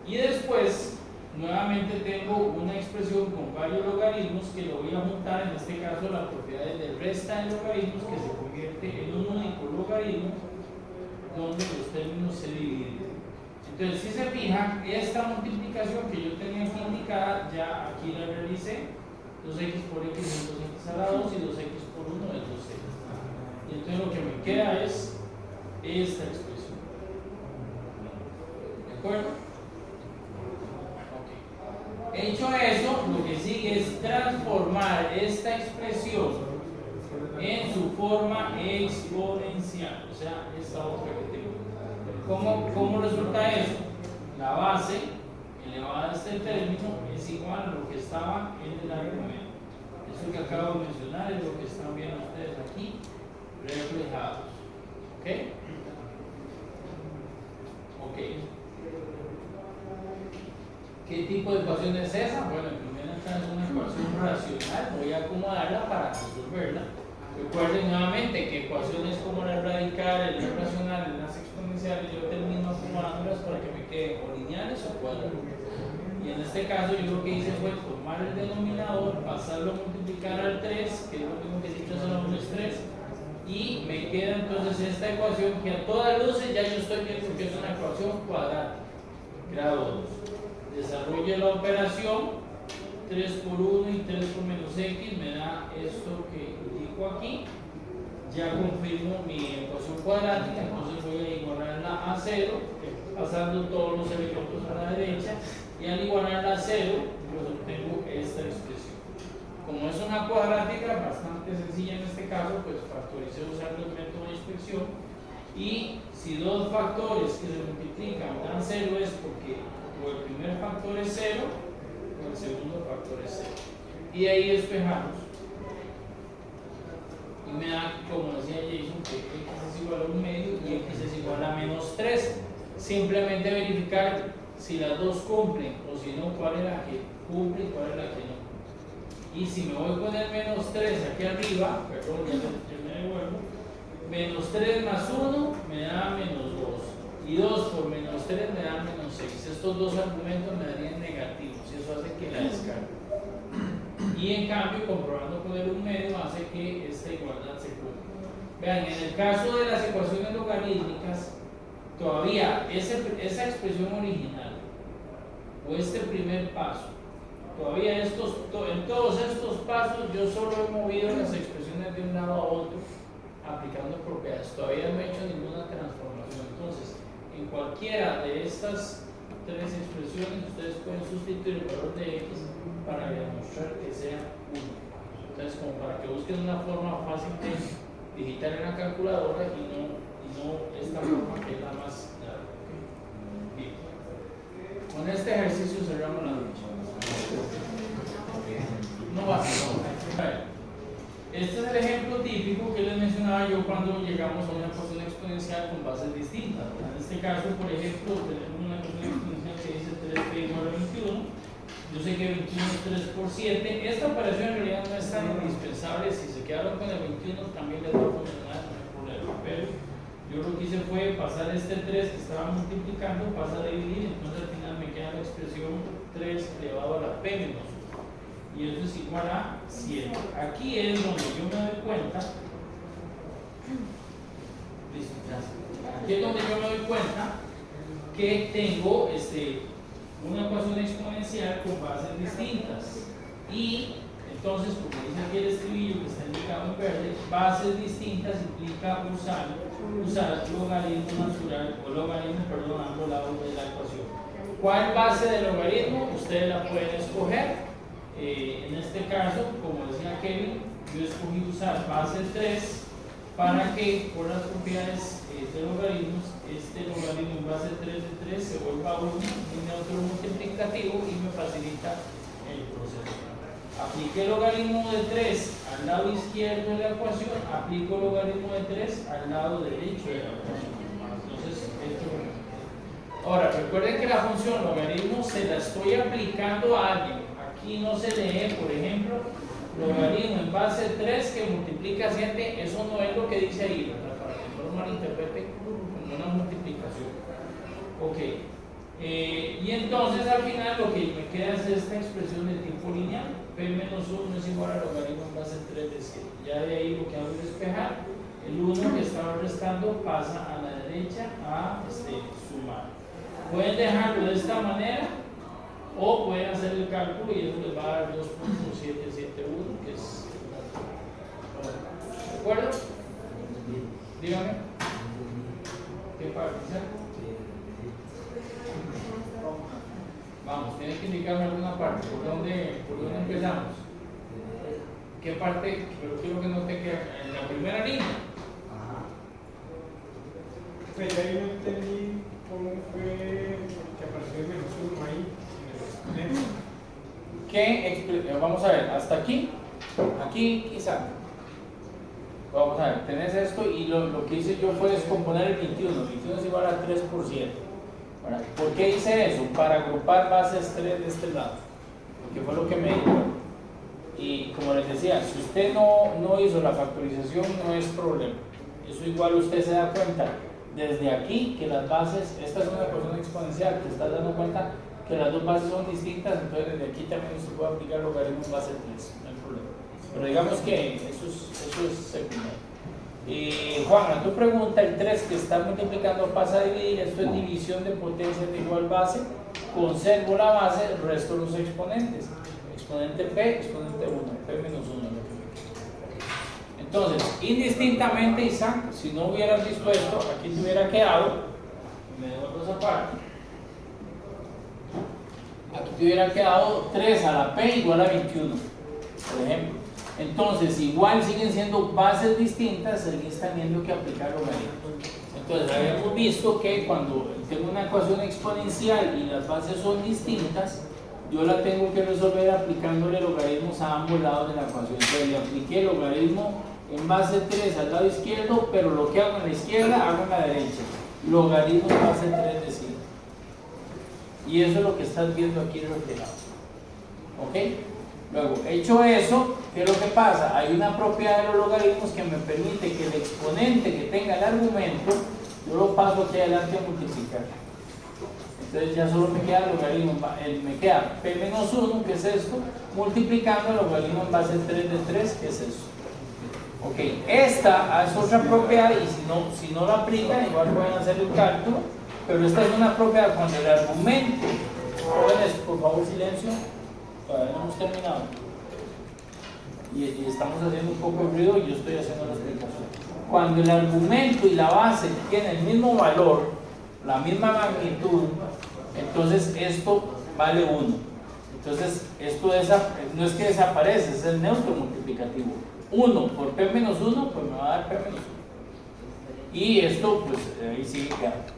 Y después, nuevamente tengo una expresión con varios logaritmos que lo voy a juntar, en este caso la propiedad del resta de logaritmos, que se convierte en un único logaritmo donde los términos se dividen. Entonces, si se fijan, esta multiplicación que yo tenía aquí indicada, ya aquí la realicé. 2x por x es 2x a la 2 y 2x por 1 es 2x. Y entonces lo que me queda es esta expresión. ¿De acuerdo? Ok. Hecho eso, lo que sigue es transformar esta expresión en su forma exponencial, o sea, esta otra que tengo. ¿Cómo resulta eso? La base elevada a este término es igual a lo que estaba en el argumento. Eso que acabo de mencionar es lo que están viendo ustedes aquí reflejados. ¿Ok? Ok. ¿Qué tipo de ecuación es esa? Bueno, en primera instancia es una ecuación racional. Voy a acomodarla para resolverla. Recuerden nuevamente que ecuaciones como la radical, el racional, las exponenciales, yo termino acomodándolas para que me queden o lineales o cuadradas. Y en este caso yo lo que hice fue tomar el denominador, pasarlo a multiplicar al 3, que es lo mismo que si 3 a la 1 es 3, y me queda entonces esta ecuación que a todas luces ya yo estoy viendo que es una ecuación cuadrática, grado 2. Desarrollo la operación, 3 por 1 y 3 por menos x me da esto que indico aquí. Ya confirmo mi ecuación cuadrática, entonces voy a igualarla a 0, pasando todos los elementos a la derecha, y al igualarla a 0, pues obtengo esta expresión. Como es una cuadrática bastante sencilla en este caso, pues factoricé usando el método de inspección, y si dos factores que se multiplican dan 0 es porque o el primer factor es 0 o el segundo factor es 0. Y ahí despejamos. Y me da, como decía Jason, que x es igual a 1 medio y x es igual a menos 3. Simplemente verificar si las dos cumplen o si no, cuál es la que cumple y cuál es la que no. Y si me voy con el menos 3 aquí arriba, perdón, ya me devuelvo, menos 3 más 1 me da menos 2. Y 2 por menos 3 me da menos 6. Estos dos argumentos me darían negativos y eso hace que la descargue. Y en cambio, comprobando con el 1 medio hace que esta igualdad se cumpla. Vean, en el caso de las ecuaciones logarítmicas, todavía esa expresión original o este primer paso, todavía en todos estos pasos yo solo he movido las expresiones de un lado a otro aplicando propiedades. Todavía no he hecho ninguna transformación. Entonces, en cualquiera de estas tres expresiones ustedes pueden sustituir el valor de x para demostrar que sea 1. Entonces, como para que busquen una forma fácil de digitar en la calculadora y no esta forma que es la más larga. Bien. Con este ejercicio cerramos la noche. No va a ser. Este es el ejemplo típico que les mencionaba yo cuando llegamos a una ecuación exponencial con bases distintas. En este caso, por ejemplo, tenemos una ecuación exponencial que dice 3p igual a 21. Yo sé que 21 es 3 por 7. Esta operación en realidad no es tan indispensable. Si se quedaron con el 21 también les va a funcionar, no hay problema. Pero yo lo que hice fue pasar este 3 que estaba multiplicando, pasa a dividir, entonces al final me queda la expresión 3 elevado a la p menos 1. Y esto es igual a 7. Aquí es donde yo me doy cuenta. Listo, gracias. Aquí es donde yo me doy cuenta que tengo una ecuación exponencial con bases distintas. Y entonces, como dice aquí el estribillo que está indicado en verde, bases distintas implica usar logaritmo natural o logaritmo, perdón, a ambos lados de la ecuación. ¿Cuál base de logaritmo? Ustedes la pueden escoger. En este caso, como decía Kevin, yo escogí usar base 3 para que por las propiedades de logaritmos, este logaritmo en base 3 de 3 se vuelva 1, un neutro multiplicativo y me facilita el proceso. Apliqué el logaritmo de 3 al lado izquierdo de la ecuación, aplico el logaritmo de 3 al lado derecho de la ecuación. Entonces, ahora, recuerden que la función logaritmo se la estoy aplicando a alguien. Aquí no se lee, por ejemplo, logaritmo en base 3 que multiplica 7, eso no es lo que dice ahí, ¿verdad? Para que no lo malinterprete como una multiplicación. Ok. Y entonces al final lo que me queda es esta expresión de tipo lineal. P menos 1 es igual al logaritmo en base 3 de 7. Ya de ahí lo que hago es despejar. El 1 que estaba restando pasa a la derecha a sumar. Pueden dejarlo de esta manera o pueden hacer el cálculo y eso les va a dar 2.771, que es. ¿De acuerdo? Dígame. ¿Qué parte? Vamos, tiene que indicarme alguna parte. ¿Por dónde empezamos? ¿Qué parte? Pero quiero que note que en la primera línea. Pues ahí no entendí cómo fue que apareció el menos 1 ahí en el exponente. Vamos a ver, hasta aquí. Aquí quizá. Vamos a ver, tenés esto y lo que hice yo fue descomponer el 21. El 21 es igual a 3%. ¿Por qué hice eso? Para agrupar bases 3 de este lado, porque fue lo que me dijo. Y como les decía, si usted no hizo la factorización, no es problema. Eso igual usted se da cuenta desde aquí que las bases, esta es una ecuación exponencial, te estás dando cuenta que las dos bases son distintas, entonces desde aquí también usted puede aplicar logaritmo en base 3, no hay problema. Pero digamos que eso es secundario. Juan, a tu pregunta, el 3 que está multiplicando pasa a dividir, esto es división de potencias de igual base, conservo la base, resto los exponentes, exponente P, exponente 1, P menos 1. Entonces, indistintamente, Isaac, si no hubieras visto esto, aquí te hubiera quedado, me devuelvo esa parte, aquí te hubiera quedado 3 a la P igual a 21, por ejemplo. Entonces, igual siguen siendo bases distintas, seguís teniendo que aplicar logaritmos. Entonces, habíamos visto que cuando tengo una ecuación exponencial y las bases son distintas, yo la tengo que resolver aplicándole logaritmos a ambos lados de la ecuación. Entonces, le apliqué logaritmo en base 3 al lado izquierdo, pero lo que hago en la izquierda, hago en la derecha. Logaritmo en base 3 de 7. Y eso es lo que estás viendo aquí reflejado. ¿Ok? Luego, hecho eso, ¿qué es lo que pasa? Hay una propiedad de los logaritmos que me permite que el exponente que tenga el argumento, yo lo paso aquí adelante a multiplicar. Entonces ya solo me queda el logaritmo, me queda P menos 1, que es esto, multiplicando el logaritmo en base 3 de 3, que es esto. Ok, esta es otra propiedad y si no la aplican, igual pueden hacer el cálculo, pero esta es una propiedad cuando el argumento, jóvenes, por favor silencio, todavía no hemos terminado y estamos haciendo un poco de ruido y yo estoy haciendo la explicación. Cuando el argumento y la base tienen el mismo valor, la misma magnitud, entonces esto vale 1. Entonces esto no es que desaparece, es el neutro multiplicativo. 1 por P menos 1, pues me va a dar P menos 1. Y esto, pues ahí sigue quedando.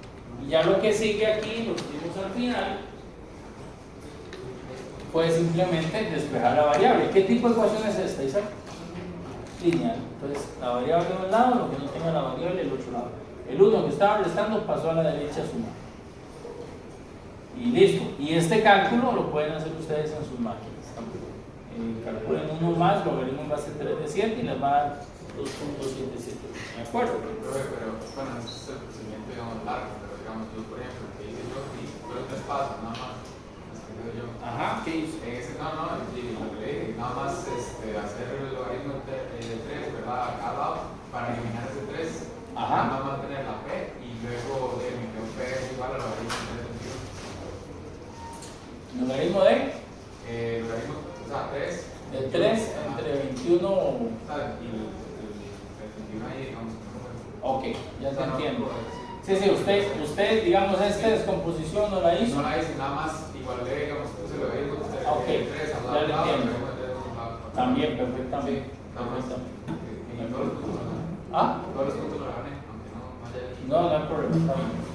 Y ya lo que sigue aquí, lo que vimos al final, puede simplemente despejar la variable. ¿Qué tipo de ecuación es esta, Isaac? Lineal. Entonces, la variable de un lado, lo que no tenga la variable del otro lado. El 1 que estaba restando pasó a la derecha a sumar. Y listo. Y este cálculo lo pueden hacer ustedes en sus máquinas. Calculen 1 más, logaritmo en base 3 de 7 y les va a dar 2.77. ¿De acuerdo? Pero bueno, ese es el procedimiento, digamos, largo, pero digamos, yo por ejemplo, que hice yo, fueron 3 pasos, nada más. Yo. Ajá, ¿qué hizo? Lo que le dije, nada más hacer el logaritmo de 3, ¿verdad? A cada lado, para eliminar ese 3. Ajá. Nada más tener la P y luego me quedó P es igual al logaritmo de 3 de 21. ¿Logaritmo de? Logaritmo, o sea, 3. De 3 entre 21. Y el 21 ahí, digamos. Ok, ya te entiendo. Sí, usted, digamos, esta descomposición no la hizo. No la hice, nada más igualé, digamos, puse el logaritmo de 3 al ya le lado. entiendo. También, perfectamente. Y todos los puntos, ¿Ah? todos los puntos lo gané, aunque no haya hecho. No hay problema, está bien.